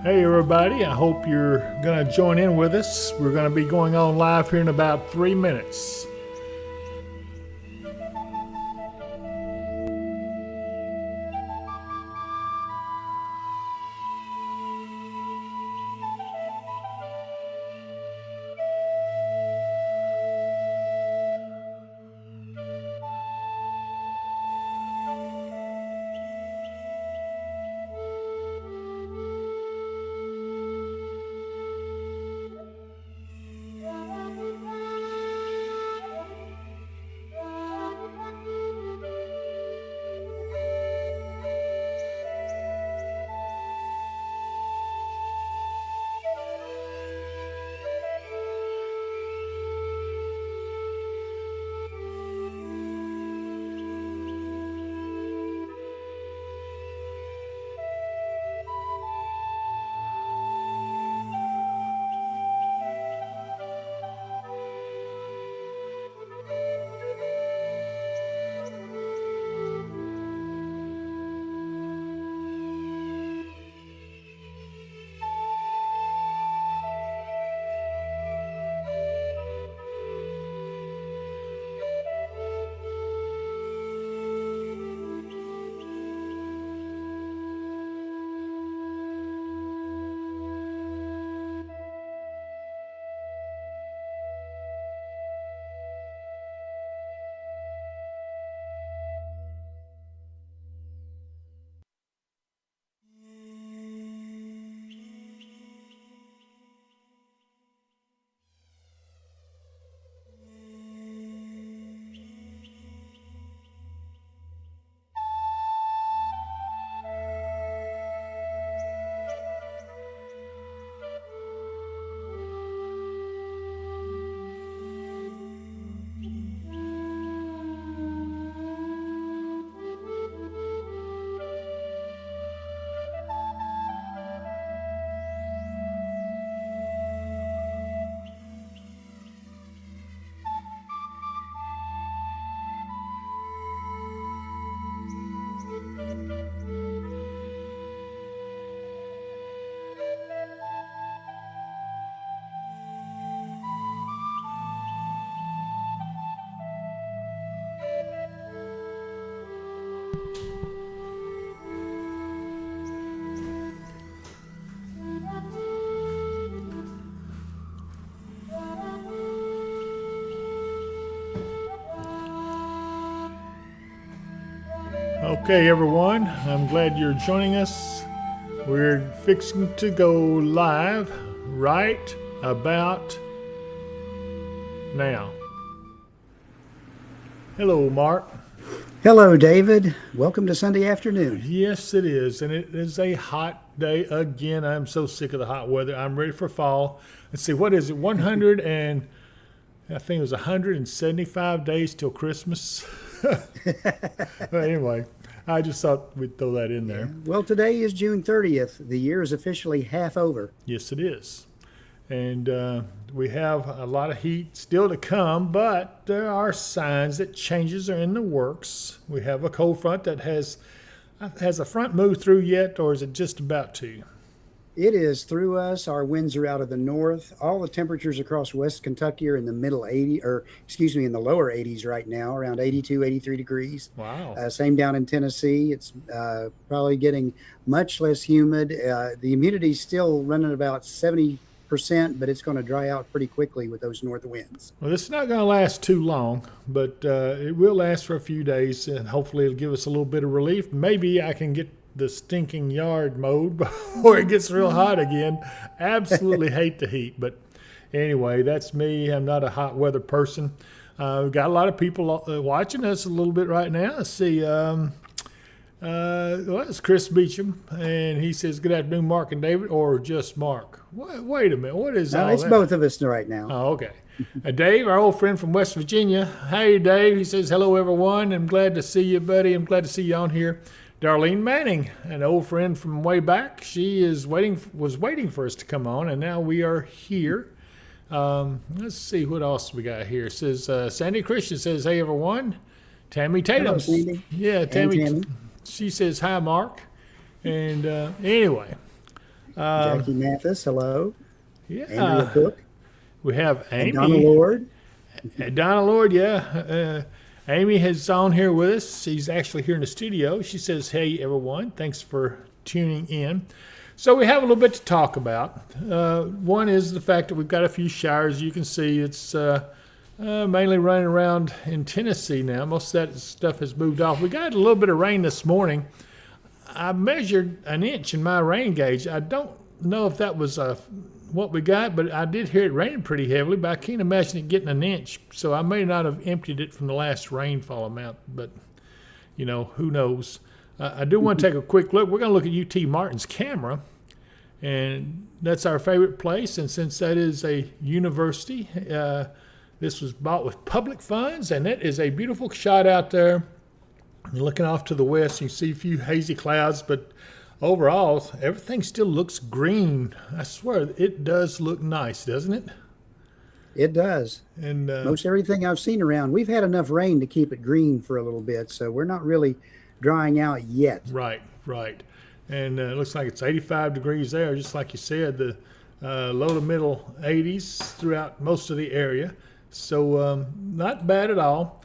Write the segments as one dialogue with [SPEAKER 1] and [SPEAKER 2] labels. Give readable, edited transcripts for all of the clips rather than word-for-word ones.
[SPEAKER 1] Hey everybody, I hope you're going to join in with us. We're going to be going on live here in about 3 minutes. Okay, everyone, I'm glad you're joining us. We're fixing to go live right about now. Hello, Mark.
[SPEAKER 2] Hello, David. Welcome to Sunday afternoon.
[SPEAKER 1] Yes, it is, and it is a hot day again. I'm so sick of the hot weather. I'm ready for fall. Let's see, what is it? I think it was 175 days till Christmas. But anyway, I just thought we'd throw that in there.
[SPEAKER 2] Well, today is June 30th. The year is officially half over.
[SPEAKER 1] Yes, it is. And we have a lot of heat still to come, but there are signs that changes are in the works. We have a cold front that has the front moved through yet, or is it just about to?
[SPEAKER 2] It is through us. Our winds are out of the north. All the temperatures across West Kentucky are in the in the lower 80s right now, around 82, 83 degrees.
[SPEAKER 1] Wow.
[SPEAKER 2] Same down in Tennessee. It's probably getting much less humid. The humidity is still running about 70%, but it's going to dry out pretty quickly with those north winds.
[SPEAKER 1] Well, this is not going to last too long, but it will last for a few days, and hopefully it'll give us a little bit of relief. Maybe I can get the stinking yard mowed before it gets real hot again. Absolutely hate the heat, but anyway, that's me. I'm not a hot weather person. We've got a lot of people watching us a little bit right now. Let's see. Well, it's Chris Beecham, and he says, "Good afternoon, Mark and David," or just Mark. Wait a minute. What is
[SPEAKER 2] No,
[SPEAKER 1] all
[SPEAKER 2] it's
[SPEAKER 1] that?
[SPEAKER 2] both of us right now.
[SPEAKER 1] Oh, okay. Dave, our old friend from West Virginia. Hey, Dave. He says, "Hello, everyone. I'm glad to see you, buddy. I'm glad to see you on here." Darlene Manning, an old friend from way back, she was waiting for us to come on, and now we are here. Let's see what else we got here. It says Sandy Christian says, "Hey everyone." Tammy Tatum.
[SPEAKER 2] Hello, Sandy.
[SPEAKER 1] Yeah,
[SPEAKER 2] And
[SPEAKER 1] Tammy.
[SPEAKER 2] Tammy.
[SPEAKER 1] She says, "Hi, Mark." And anyway,
[SPEAKER 2] Jackie Mathis, hello. Andrea
[SPEAKER 1] Yeah,
[SPEAKER 2] Cook
[SPEAKER 1] we have
[SPEAKER 2] and Donna
[SPEAKER 1] Amy.
[SPEAKER 2] Lord.
[SPEAKER 1] Donna Lord, yeah. Amy is on here with us. She's actually here in the studio. She says, "Hey, everyone. Thanks for tuning in." So we have a little bit to talk about. One is the fact that we've got a few showers. You can see it's mainly running around in Tennessee now. Most of that stuff has moved off. We got a little bit of rain this morning. I measured an inch in my rain gauge. I don't know if that was what we got, but I did hear it raining pretty heavily, but I can't imagine it getting an inch. So I may not have emptied it from the last rainfall amount, but, who knows. I do want to take a quick look. We're going to look at UT Martin's camera, and that's our favorite place. And since that is a university, this was bought with public funds, and it is a beautiful shot out there. You're looking off to the west, you can see a few hazy clouds, but overall, everything still looks green. I swear, it does look nice, doesn't it?
[SPEAKER 2] It does.
[SPEAKER 1] And
[SPEAKER 2] Most everything I've seen around, we've had enough rain to keep it green for a little bit, so we're not really drying out yet.
[SPEAKER 1] right. And it looks like it's 85 degrees there, just like you said, the low to middle 80s throughout most of the area. So not bad at all.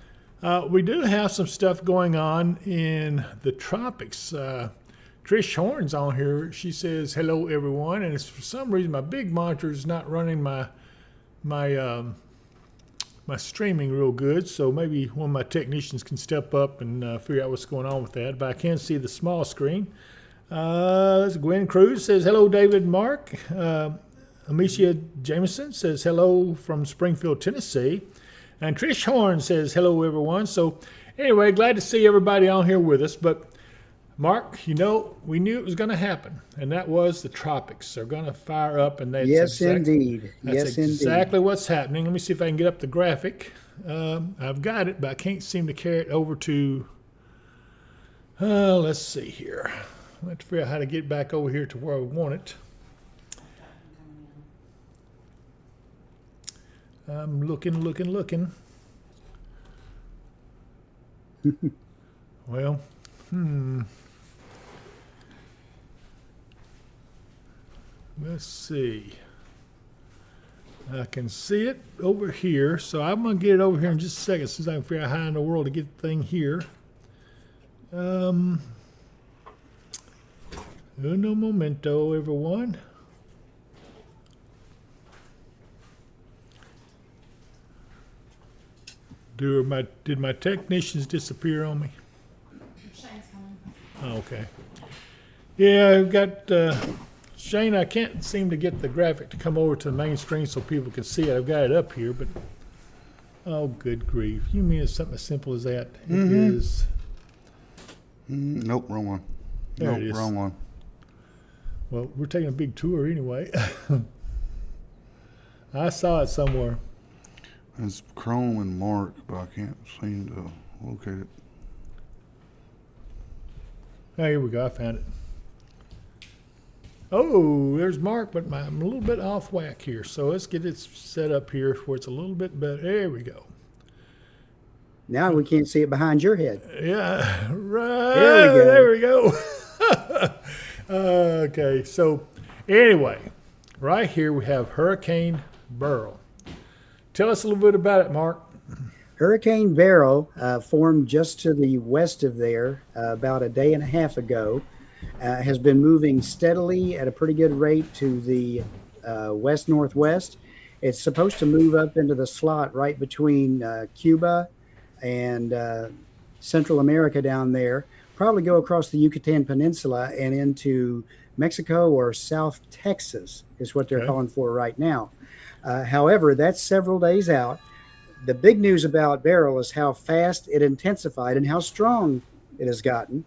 [SPEAKER 1] We do have some stuff going on in the tropics. Trish Horn's on here. She says, "Hello, everyone." And it's, for some reason, my big monitor is not running my streaming real good. So maybe one of my technicians can step up and figure out what's going on with that. But I can see the small screen. Gwen Cruz says, "Hello, David and Mark." Amicia Jameson says, "Hello from Springfield, Tennessee." And Trish Horn says, "Hello, everyone." So anyway, glad to see everybody on here with us. But Mark, we knew it was going to happen, and that was the tropics. They're going to fire up, and that's
[SPEAKER 2] Indeed.
[SPEAKER 1] That's exactly what's happening. Let me see if I can get up the graphic. I've got it, but I can't seem to carry it over to. Let's see here. I have to figure out how to get back over here to where we want it. I'm looking. Well, let's see. I can see it over here, so I'm going to get it over here in just a second since I can figure out how in the world to get the thing here. Uno momento, everyone. Did my technicians disappear on me?
[SPEAKER 3] Shane's coming.
[SPEAKER 1] Oh, okay. Yeah, I've got Shane. I can't seem to get the graphic to come over to the main screen so people can see it. I've got it up here, but oh, good grief! You mean it's something as simple as that? It is.
[SPEAKER 4] Nope, wrong one.
[SPEAKER 1] There
[SPEAKER 4] Nope,
[SPEAKER 1] it is.
[SPEAKER 4] wrong one.
[SPEAKER 1] Well, we're taking a big tour anyway. I saw it somewhere.
[SPEAKER 4] It's Chrome and Mark, but I can't seem to locate it.
[SPEAKER 1] Oh, here we go. I found it. Oh, there's Mark, but I'm a little bit off whack here. So let's get it set up here where it's a little bit better. There we go.
[SPEAKER 2] Now we can't see it behind your head.
[SPEAKER 1] Yeah, right.
[SPEAKER 2] There we go.
[SPEAKER 1] There we go. Okay, so anyway, right here we have Hurricane Beryl. Tell us a little bit about it, Mark.
[SPEAKER 2] Hurricane Beryl formed just to the west of there about a day and a half ago. Has been moving steadily at a pretty good rate to the west-northwest. It's supposed to move up into the slot right between Cuba and Central America down there, probably go across the Yucatan Peninsula and into Mexico or South Texas is what they're calling for right now. However, that's several days out. The big news about Beryl is how fast it intensified and how strong it has gotten.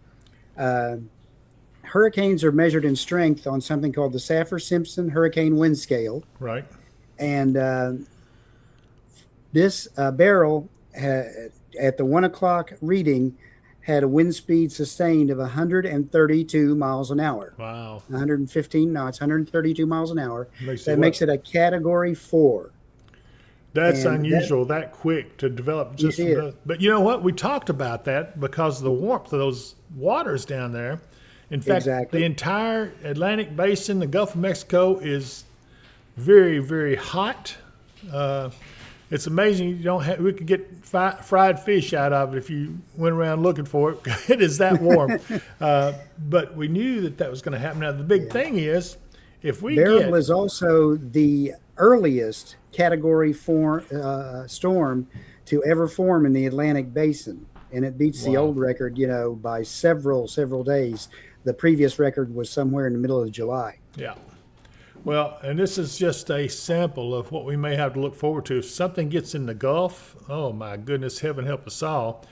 [SPEAKER 2] Hurricanes are measured in strength on something called the Saffir-Simpson Hurricane Wind Scale.
[SPEAKER 1] Right.
[SPEAKER 2] And this Beryl, at the 1 o'clock reading, had a wind speed sustained of 132 miles an hour.
[SPEAKER 1] Wow.
[SPEAKER 2] 115 knots, 132 miles an hour.
[SPEAKER 1] Makes
[SPEAKER 2] it a Category 4.
[SPEAKER 1] That's
[SPEAKER 2] And
[SPEAKER 1] unusual that quick to develop just from
[SPEAKER 2] is.
[SPEAKER 1] the, but you know what? We talked about that because of the warmth of those waters down there. In fact,
[SPEAKER 2] Exactly.
[SPEAKER 1] the entire Atlantic basin, the Gulf of Mexico, is very, very hot. It's amazing. You don't have, we could get fried fish out of it if you went around looking for it. It is that warm. But we knew that that was going to happen. Now, the big thing is, if we
[SPEAKER 2] Beryl
[SPEAKER 1] get
[SPEAKER 2] is also the earliest Category 4 storm to ever form in the Atlantic Basin, and it beats the
[SPEAKER 1] Wow.
[SPEAKER 2] old record, by several days. The previous record was somewhere in the middle of July.
[SPEAKER 1] yeah. Well, and this is just a sample of what we may have to look forward to. If something gets in the Gulf, oh my goodness, heaven help us all,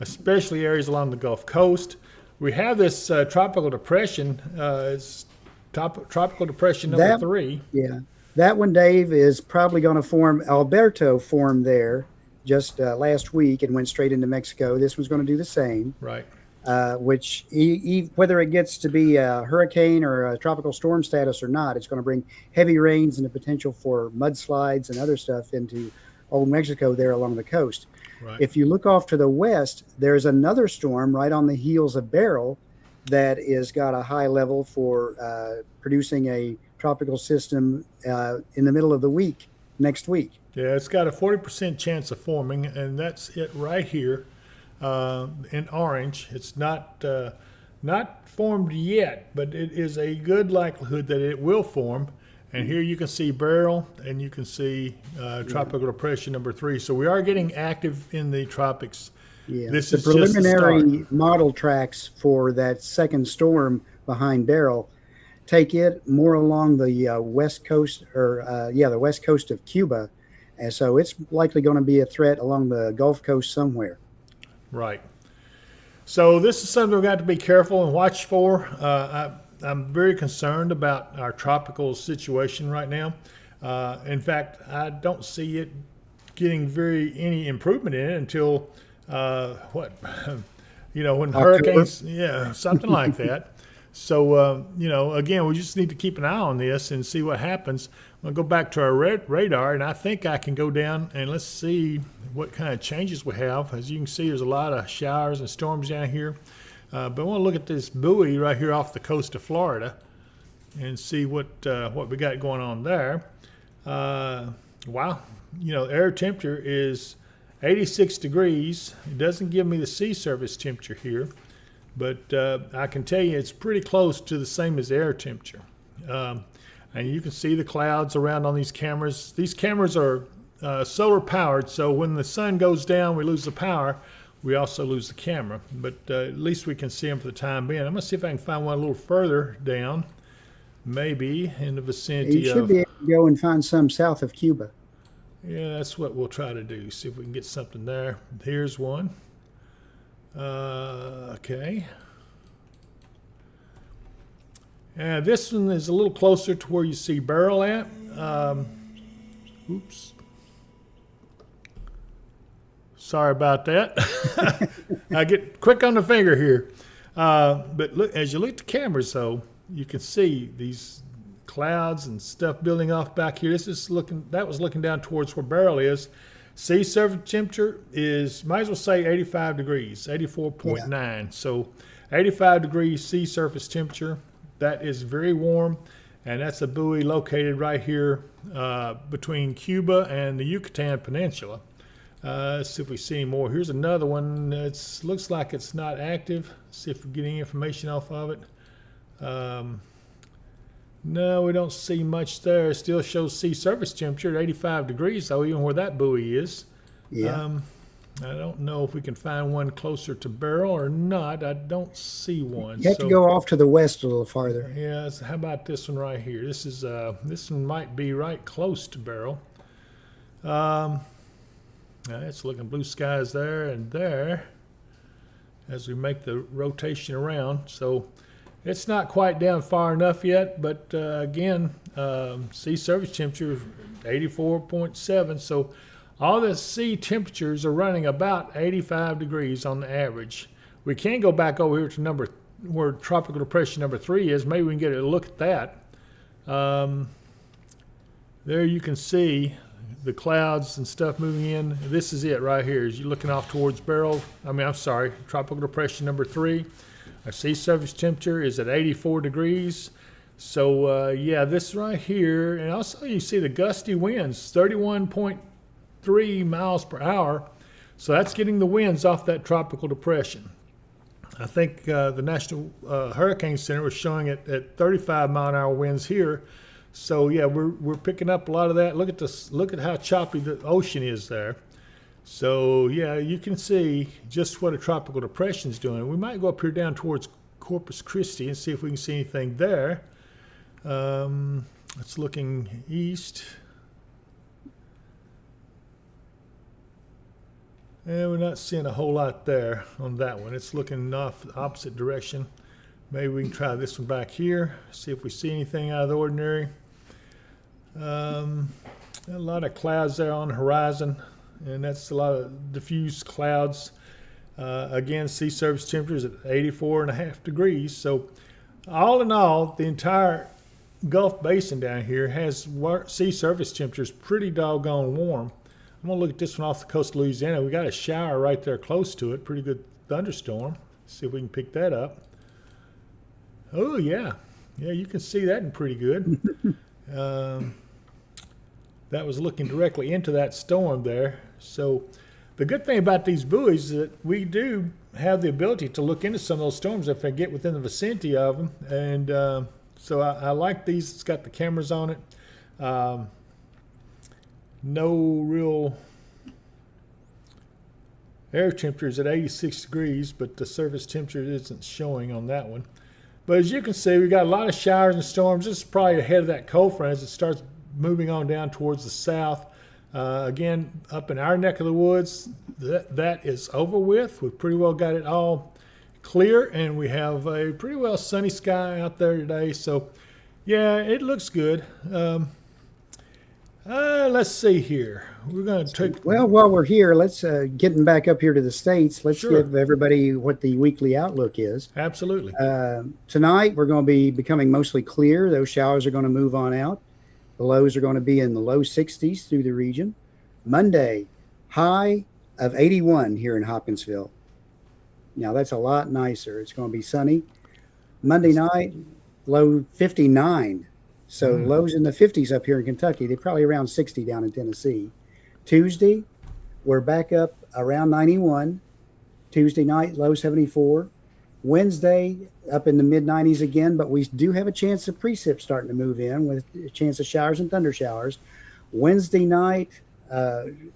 [SPEAKER 1] especially areas along the Gulf Coast. We have this tropical depression. It's tropical depression number
[SPEAKER 2] That
[SPEAKER 1] 3.
[SPEAKER 2] Yeah, that one, Dave, is probably going to form. Alberto formed there just last week and went straight into Mexico. This one's going to do the same.
[SPEAKER 1] Right.
[SPEAKER 2] Which whether it gets to be a hurricane or a tropical storm status or not, it's going to bring heavy rains and the potential for mudslides and other stuff into old Mexico there along the coast.
[SPEAKER 1] Right.
[SPEAKER 2] If you look off to the west, there's another storm right on the heels of Beryl that is got a high level for producing a tropical system in the middle of the week, next week.
[SPEAKER 1] Yeah, it's got a 40% chance of forming, and that's it right here in orange. It's not formed yet, but it is a good likelihood that it will form. And here you can see Beryl, and you can see tropical depression number 3. So we are getting active in the tropics.
[SPEAKER 2] Yeah,
[SPEAKER 1] This
[SPEAKER 2] the
[SPEAKER 1] is just the
[SPEAKER 2] preliminary
[SPEAKER 1] start.
[SPEAKER 2] model tracks for that second storm behind Beryl take it more along the west coast, or the west coast of Cuba, and so it's likely going to be a threat along the Gulf Coast somewhere.
[SPEAKER 1] Right. So this is something we've got to be careful and watch for. I'm very concerned about our tropical situation right now. In fact, I don't see it getting any improvement in it until when hurricanes, something like that. So, again, we just need to keep an eye on this and see what happens. I'm going to go back to our radar, and I think I can go down and let's see what kind of changes we have. As you can see, there's a lot of showers and storms down here. But I want to look at this buoy right here off the coast of Florida and see what we got going on there. Wow. Air temperature is 86 degrees. It doesn't give me the sea surface temperature here, but I can tell you it's pretty close to the same as air temperature. And you can see the clouds around on these cameras. These cameras are solar powered, so when the sun goes down, we lose the power. We also lose the camera, but at least we can see them for the time being. I'm going to see if I can find one a little further down, maybe in the vicinity
[SPEAKER 2] You should
[SPEAKER 1] of...
[SPEAKER 2] be able to go and find some south of Cuba.
[SPEAKER 1] Yeah, that's what we'll try to do. See if we can get something there. Here's one. Okay. And this one is a little closer to where you see Beryl at. Oops. Sorry about that. I get quick on the finger here. But look, as you look at the cameras, though, you can see these clouds and stuff building off back here. That was looking down towards where Beryl is. Sea surface temperature is, might as well say 85 degrees, 84.9. Yeah. So 85 degrees sea surface temperature. That is very warm, and that's a buoy located right here between Cuba and the Yucatan Peninsula. Let's see if we see any more. Here's another one. It looks like it's not active. Let's see if we get any information off of it. No, we don't see much there. It still shows sea surface temperature at 85 degrees, though, even where that buoy is.
[SPEAKER 2] Yeah.
[SPEAKER 1] I don't know if we can find one closer to Beryl or not. I don't see one.
[SPEAKER 2] You have to go off to the west a little farther.
[SPEAKER 1] Yeah, how about this one right here? This one might be right close to Beryl. It's looking blue skies there and there as we make the rotation around. So it's not quite down far enough yet, but again, sea surface temperature 84.7. So all the sea temperatures are running about 85 degrees on the average. We can go back over here to where tropical depression number 3 is. Maybe we can get a look at that. There you can see the clouds and stuff moving in. This is it right here. As you're looking off towards tropical depression number 3. Our sea surface temperature is at 84 degrees. So yeah, this right here, and also you see the gusty winds, 31.3 miles per hour. So that's getting the winds off that tropical depression. I think the National Hurricane Center was showing it at 35 mile an hour winds here. So yeah, we're picking up a lot of that. Look at this. Look at how choppy the ocean is there. So yeah, you can see just what a tropical depression is doing. We might go up here down towards Corpus Christi and see if we can see anything there. It's looking east. And we're not seeing a whole lot there on that one. It's looking off the opposite direction. Maybe we can try this one back here, see if we see anything out of the ordinary. A lot of clouds there on the horizon, and that's a lot of diffuse clouds. Again, sea surface temperatures at 84.5 degrees. So all in all, the entire Gulf Basin down here has sea surface temperatures pretty doggone warm. I'm gonna look at this one off the coast of Louisiana. We got a shower right there close to it, pretty good thunderstorm. See if we can pick that up. Oh yeah, you can see that in pretty good. That was looking directly into that storm there. So the good thing about these buoys is that we do have the ability to look into some of those storms if they get within the vicinity of them. And so I like these. It's got the cameras on it. No real air temperature is at 86 degrees, but the surface temperature isn't showing on that one. But as you can see, we've got a lot of showers and storms. This is probably ahead of that cold front as it starts moving on down towards the south. Again, up in our neck of the woods, that is over with. We've pretty well got it all clear, and we have a pretty well sunny sky out there today. So, yeah, it looks good. Let's see here. We're going to take...
[SPEAKER 2] Well, while we're here, let's getting back up here to the States. Let's
[SPEAKER 1] Sure.
[SPEAKER 2] give everybody what the weekly outlook is.
[SPEAKER 1] Absolutely.
[SPEAKER 2] Tonight, we're going to be becoming mostly clear. Those showers are going to move on out. The lows are going to be in the low 60s through the region. Monday, high of 81 here in Hopkinsville. Now, that's a lot nicer. It's going to be sunny. Monday night, low 59. So lows in the 50s up here in Kentucky. They're probably around 60 down in Tennessee. Tuesday, we're back up around 91. Tuesday night, low 74. Wednesday, up in the mid 90s again, but we do have a chance of precip starting to move in with a chance of showers and thunder showers. Wednesday night,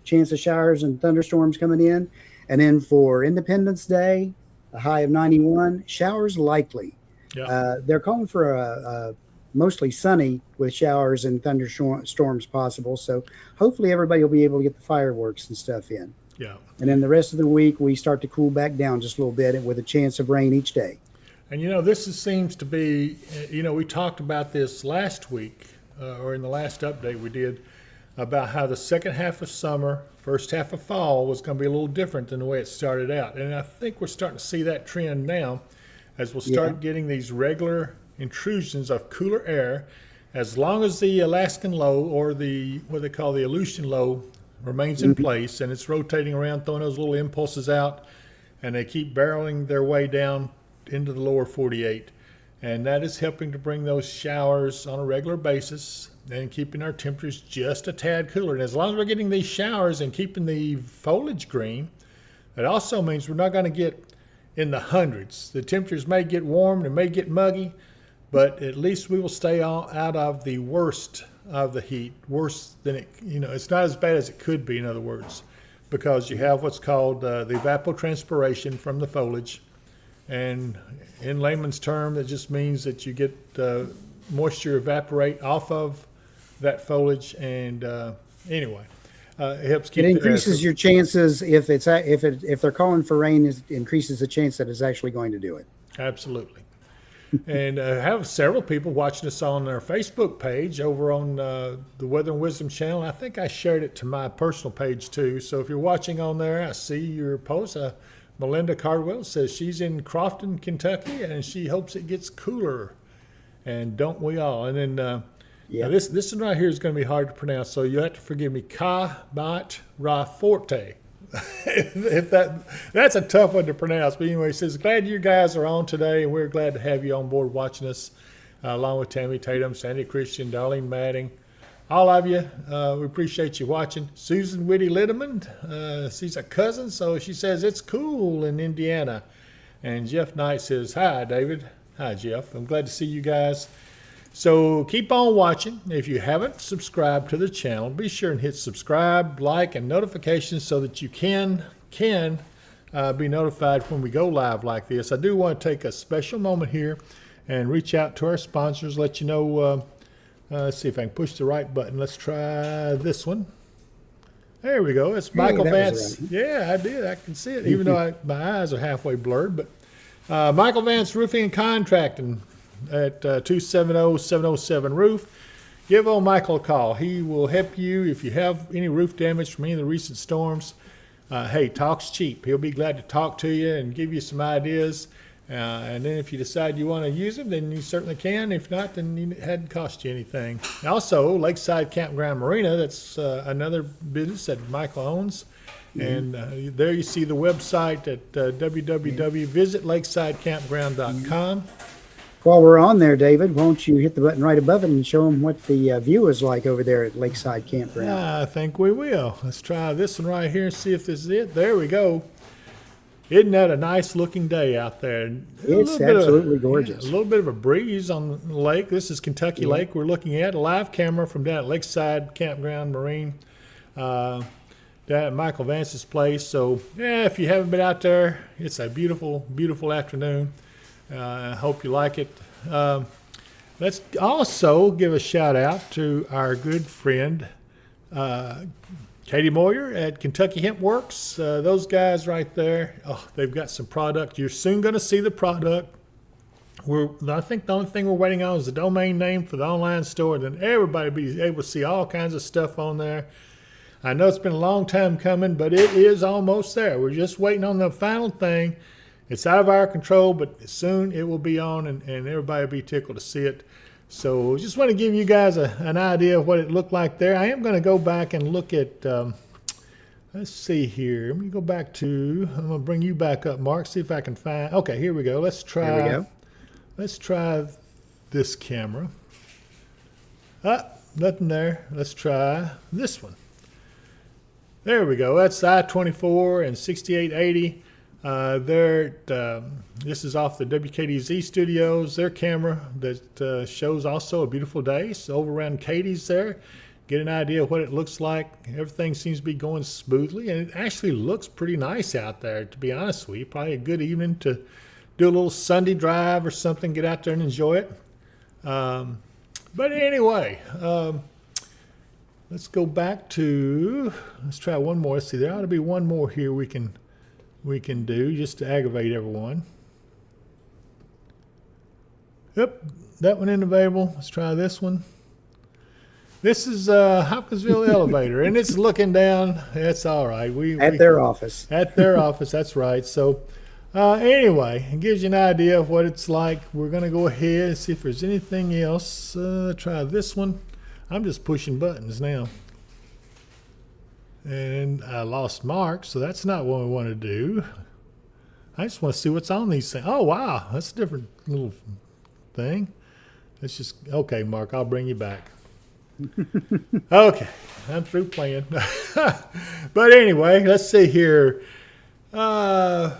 [SPEAKER 2] chance of showers and thunderstorms coming in. And then for Independence Day, a high of 91, showers likely.
[SPEAKER 1] Yeah.
[SPEAKER 2] They're calling for a mostly sunny with showers and thunderstorms possible. So hopefully everybody will be able to get the fireworks and stuff in.
[SPEAKER 1] Yeah.
[SPEAKER 2] And then the rest of the week, we start to cool back down just a little bit with a chance of rain each day.
[SPEAKER 1] And, seems to be, we talked about this last week or in the last update we did about how the second half of summer, first half of fall was going to be a little different than the way it started out. And I think we're starting to see that trend now as we'll start getting these regular intrusions of cooler air. As long as the Alaskan Low or what they call the Aleutian Low remains in place and it's rotating around, throwing those little impulses out, and they keep barreling their way down into the lower 48. And that is helping to bring those showers on a regular basis and keeping our temperatures just a tad cooler. And as long as we're getting these showers and keeping the foliage green, that also means we're not going to get in the hundreds. The temperatures may get warm, and may get muggy, but at least we will stay out of the worst of the heat, worse than it, it's not as bad as it could be, in other words, because you have what's called the evapotranspiration from the foliage. And in layman's term, it just means that you get moisture evaporate off of that foliage. And anyway, it helps keep
[SPEAKER 2] it increases your chances if they're calling for rain. It increases the chance that it's actually going to do it.
[SPEAKER 1] Absolutely. And I have several people watching us on our Facebook page over on the Weather and Wisdom channel. I think I shared it to my personal page too. So if you're watching on there, I see your post. Melinda Cardwell says she's in Crofton, Kentucky, and she hopes it gets cooler. And don't we all? And then
[SPEAKER 2] Yeah.
[SPEAKER 1] Now this one right here is going to be hard to pronounce, so you have to forgive me. Ka Bat Ra Forte. If that's a tough one to pronounce, but anyway, he says, glad you guys are on today, and we're glad to have you on board watching us, along with Tammy Tatum, Sandy Christian, Darlene Madding, all of you. We appreciate you watching. Susan Whitty Litterman, she's a cousin, so she says it's cool in Indiana. And Jeff Knight says, hi, David. Hi, Jeff. I'm glad to see you guys. So keep on watching. If you haven't subscribed to the channel, be sure and hit subscribe, like, and notifications so that you can be notified when we go live like this. I do want to take a special moment here and reach out to our sponsors, let you know. Let's see if I can push the right button. Let's try this one. There we go. It's Michael Vance. Yeah, I did. I can see it, even though my eyes are halfway blurred. But Michael Vance Roofing and Contracting at 270-707 Roof. Give old Michael a call. He will help you if you have any roof damage from any of the recent storms. Hey, talk's cheap. He'll be glad to talk to you and give you some ideas. And then if you decide you want to use them, then you certainly can. If not, then it hadn't cost you anything. Also, Lakeside Campground Marina, that's another business that Michael owns. And there you see the website at www.visitlakesidekampground.com.
[SPEAKER 2] While we're on there, David, won't you hit the button right above it and show them what the view is like over there at Lakeside Campground?
[SPEAKER 1] I think we will. Let's try this one right here and see if this is it. There we go. Isn't that a nice looking day out there?
[SPEAKER 2] It's absolutely gorgeous.
[SPEAKER 1] A little bit of a breeze on the lake. This is Kentucky Lake we're looking at. A live camera from down at Lakeside Campground Marine, down at Michael Vance's place. So, yeah, if you haven't been out there, it's a beautiful, beautiful afternoon. I hope you like it. Let's also give a shout out to our good friend, Katie Moyer at Kentucky Hemp Works. Those guys right there, they've got some product. You're soon going to see the product. I think the only thing we're waiting on is the domain name for the online store. Then everybody will be able to see all kinds of stuff on there. I know it's been a long time coming, but it is almost there. We're just waiting on the final thing. It's out of our control, but soon it will be on, and everybody will be tickled to see it. So just want to give you guys an idea of what it looked like there. I am going to go back and look at, let's see here. Let me go back to, I'm going to bring you back up, Mark, see if I can find, okay, here we go. Let's try,
[SPEAKER 2] There we go.
[SPEAKER 1] Let's try this camera. Nothing there. Let's try this one. There we go. That's I-24 and 6880. This is off the WKDZ studios. Their camera that shows also a beautiful day. So over around Katie's there, get an idea of what it looks like. Everything seems to be going smoothly, and it actually looks pretty nice out there, to be honest with you. Probably a good evening to do a little Sunday drive or something, get out there and enjoy it. But anyway, let's go back to, let's try one more. Let's see, there ought to be one more here we can do just to aggravate everyone. Yep, that one isn't available. Let's try this one. This is Hopkinsville Elevator, and it's looking down. That's all right.
[SPEAKER 2] At their office.
[SPEAKER 1] At their office, that's right. So anyway, it gives you an idea of what it's like. We're going to go ahead and see if there's anything else. Try this one. I'm just pushing buttons now. And I lost Mark, so that's not what we want to do. I just want to see what's on these things. Oh, wow. That's a different little thing. Let's just, okay, Mark, I'll bring you back. Okay, I'm through playing. But anyway, let's see here. Melinda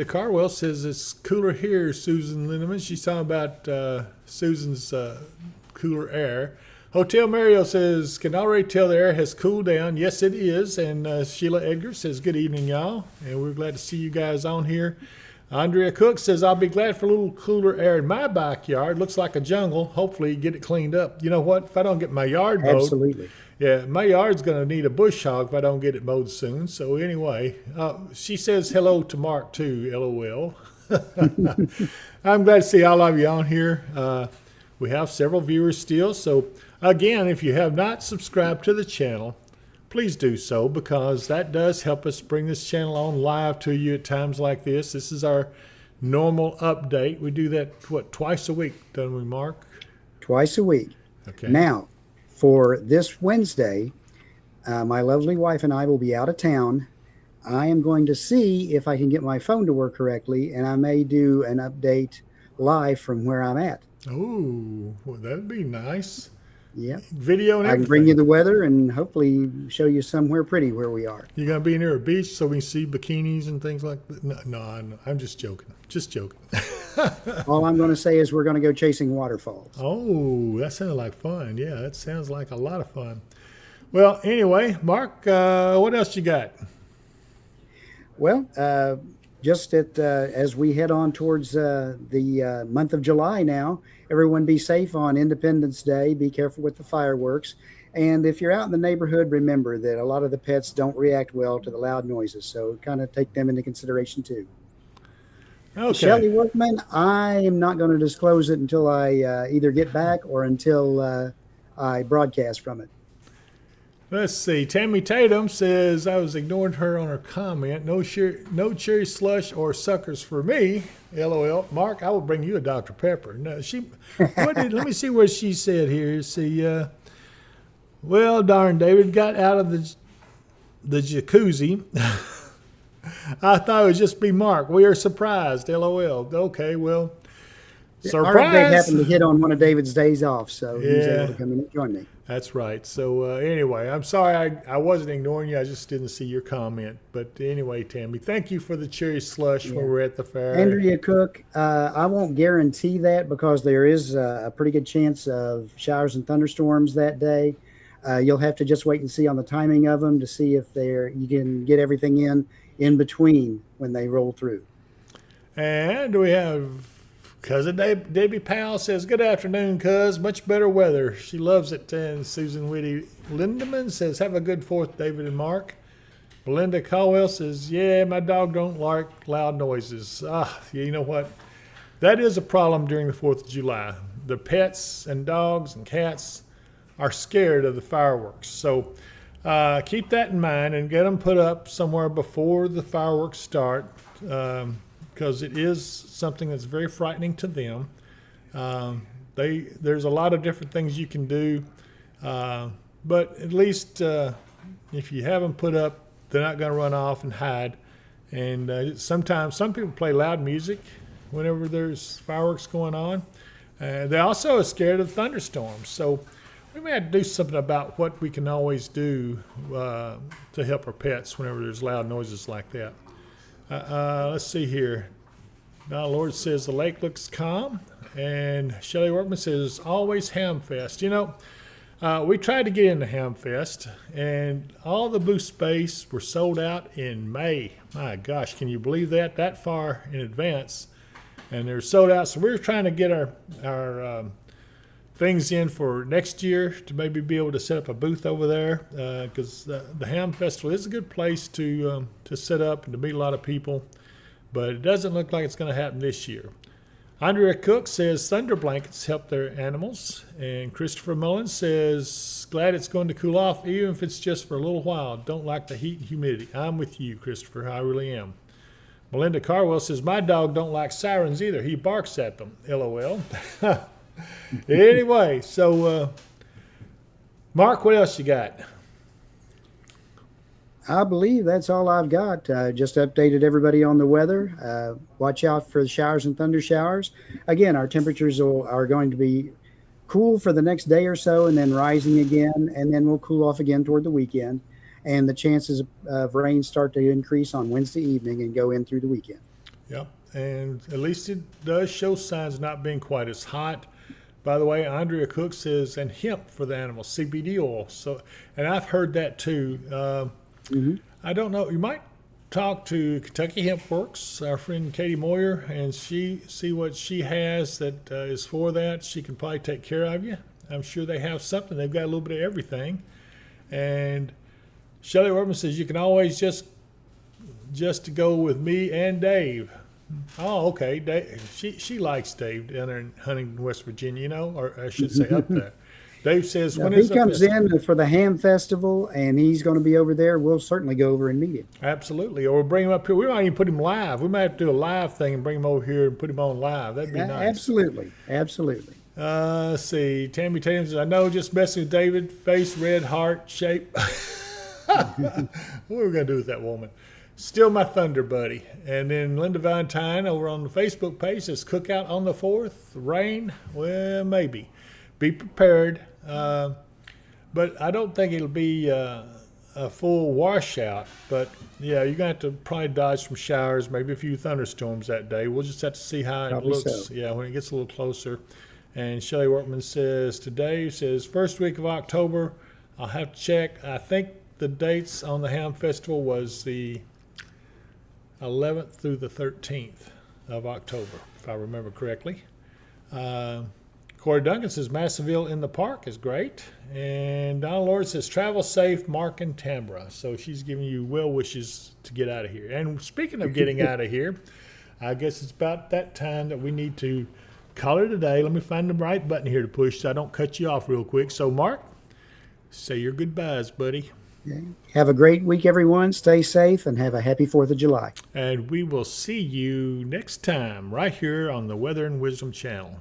[SPEAKER 1] Carwell says it's cooler here, Susan Lindeman. She's talking about Susan's cooler air. Hotel Mario says, can already tell the air has cooled down. Yes, it is. And Sheila Edgar says, good evening, y'all. And we're glad to see you guys on here. Andrea Cook says, I'll be glad for a little cooler air in my backyard. Looks like a jungle. Hopefully you get it cleaned up. You know what? If I don't get my yard mowed.
[SPEAKER 2] Absolutely.
[SPEAKER 1] Yeah, my yard's going to need a bush hog if I don't get it mowed soon. So anyway, she says hello to Mark too, LOL. I'm glad to see all of you on here. We have several viewers still. So again, if you have not subscribed to the channel, please do so, because that does help us bring this channel on live to you at times like this. This is our normal update. We do that, what, twice a week, don't we, Mark?
[SPEAKER 2] twice a week.
[SPEAKER 1] Okay.
[SPEAKER 2] Now, for this Wednesday, my lovely wife and I will be out of town. I am going to see if I can get my phone to work correctly, and I may do an update live from where I'm at.
[SPEAKER 1] Oh, well, that'd be nice.
[SPEAKER 2] Yeah.
[SPEAKER 1] Video and
[SPEAKER 2] I can
[SPEAKER 1] everything.
[SPEAKER 2] bring you the weather and hopefully show you somewhere pretty where we are.
[SPEAKER 1] You gonna be near a beach so we can see bikinis and things like that? No, I'm just joking. Just joking.
[SPEAKER 2] All I'm going to say is we're going to go chasing waterfalls.
[SPEAKER 1] Oh, that sounds like fun. Yeah, that sounds like a lot of fun. Well, anyway, Mark, what else you got?
[SPEAKER 2] Well, just as we head on towards the month of July now, everyone be safe on Independence Day. Be careful with the fireworks. And if you're out in the neighborhood, remember that a lot of the pets don't react well to the loud noises. So kind of take them into consideration too.
[SPEAKER 1] Okay.
[SPEAKER 2] Shelley Workman, I am not going to disclose it until I either get back or until I broadcast from it.
[SPEAKER 1] Let's see. Tammy Tatum says I was ignoring her on her comment. No cherry slush or suckers for me. LOL. Mark, I will bring you a Dr. Pepper. No, let me see what she said here. See, well, darn, David got out of the jacuzzi. I thought it would just be Mark. We are surprised. LOL. Okay, well,
[SPEAKER 2] Our update
[SPEAKER 1] surprise.
[SPEAKER 2] happened to hit on one of David's days off, so he was
[SPEAKER 1] Yeah.
[SPEAKER 2] able to come in and join me.
[SPEAKER 1] That's right. So anyway, I'm sorry I wasn't ignoring you. I just didn't see your comment. But anyway, Tammy, thank you for the cherry slush when we're at the fair.
[SPEAKER 2] Andrea Cook, I won't guarantee that because there is a pretty good chance of showers and thunderstorms that day. You'll have to just wait and see on the timing of them to see if you can get everything in between when they roll through.
[SPEAKER 1] And we have Cousin Debbie Powell says, good afternoon, cuz. Much better weather. She loves it. And Susan Whitty Lindemann says, have a good 4th, David and Mark. Belinda Caldwell says, yeah, my dog don't like loud noises. You know what? That is a problem during the 4th of July. The pets and dogs and cats are scared of the fireworks. So keep that in mind and get them put up somewhere before the fireworks start. Because it is something that's very frightening to them. There's a lot of different things you can do, but at least if you have them put up, they're not going to run off and hide. And sometimes some people play loud music whenever there's fireworks going on. They also are scared of thunderstorms. So we may have to do something about what we can always do to help our pets whenever there's loud noises like that. Let's see here. Now, Lord says the lake looks calm, and Shelley Workman says always Ham Fest. You know, we tried to get into Ham Fest, and all the booth space were sold out in May. My gosh, can you believe that? That far in advance, and they're sold out. So we're trying to get our things in for next year to maybe be able to set up a booth over there because the Ham Festival is a good place to set up and to meet a lot of people, but it doesn't look like it's going to happen this year. Andrea Cook says thunder blankets help their animals, and Christopher Mullins says glad it's going to cool off even if it's just for a little while. Don't like the heat and humidity. I'm with you, Christopher. I really am. Melinda Carwell says my dog don't like sirens either. He barks at them. LOL. Anyway, so Mark, what else you got?
[SPEAKER 2] I believe that's all I've got. Just updated everybody on the weather. Watch out for the showers and thunder showers. Again, our temperatures are going to be cool for the next day or so and then rising again, and then we'll cool off again toward the weekend. And the chances of rain start to increase on Wednesday evening and go in through the weekend.
[SPEAKER 1] Yep, and at least it does show signs of not being quite as hot. By the way, Andrea Cook says, and hemp for the animals, CBD oil. So, and I've heard that too. I don't know. You might talk to Kentucky Hemp Works, our friend Katie Moyer, and see what she has that is for that. She can probably take care of you. I'm sure they have something. They've got a little bit of everything. And Shelley Workman says you can always just go with me and Dave. Oh, okay. Dave, she likes Dave down there in Huntington, West Virginia, you know, or I should say up there. Dave says,
[SPEAKER 2] Now,
[SPEAKER 1] when
[SPEAKER 2] if
[SPEAKER 1] is
[SPEAKER 2] he
[SPEAKER 1] the
[SPEAKER 2] comes
[SPEAKER 1] festival?
[SPEAKER 2] in for the Ham Festival and he's going to be over there, we'll certainly go over and meet him.
[SPEAKER 1] Absolutely. Or we'll bring him up here. We might even put him live. We might have to do a live thing and bring him over here and put him on live. That'd be nice.
[SPEAKER 2] Absolutely. Absolutely.
[SPEAKER 1] Let's see. Tammy Tatum says, I know, just messing with David. Face, red, heart, shape. What are we going to do with that woman? Still my thunder buddy. And then Linda Valentine over on the Facebook page says, cookout on the 4th. Rain? Well, maybe. Be prepared. But I don't think it'll be a full washout. But, yeah, you're going to have to probably dodge some showers, maybe a few thunderstorms that day. We'll just have to see how
[SPEAKER 2] Probably
[SPEAKER 1] it looks.
[SPEAKER 2] so.
[SPEAKER 1] Yeah, when it gets a little closer. And Shelley Workman says, today, says, first week of October. I'll have to check. I think the dates on the Ham Festival was the 11th through the 13th of October, if I remember correctly. Corey Duncan says Massaville in the park is great. And Donna Lord says travel safe, Mark and Tambra. So she's giving you well wishes to get out of here. And speaking of getting out of here, I guess it's about that time that we need to call it a day. Let me find the right button here to push so I don't cut you off real quick. So Mark, say your goodbyes, buddy.
[SPEAKER 2] Okay. Have a great week, everyone. Stay safe and have a happy 4th of July.
[SPEAKER 1] And we will see you next time right here on the Weather and Wisdom channel.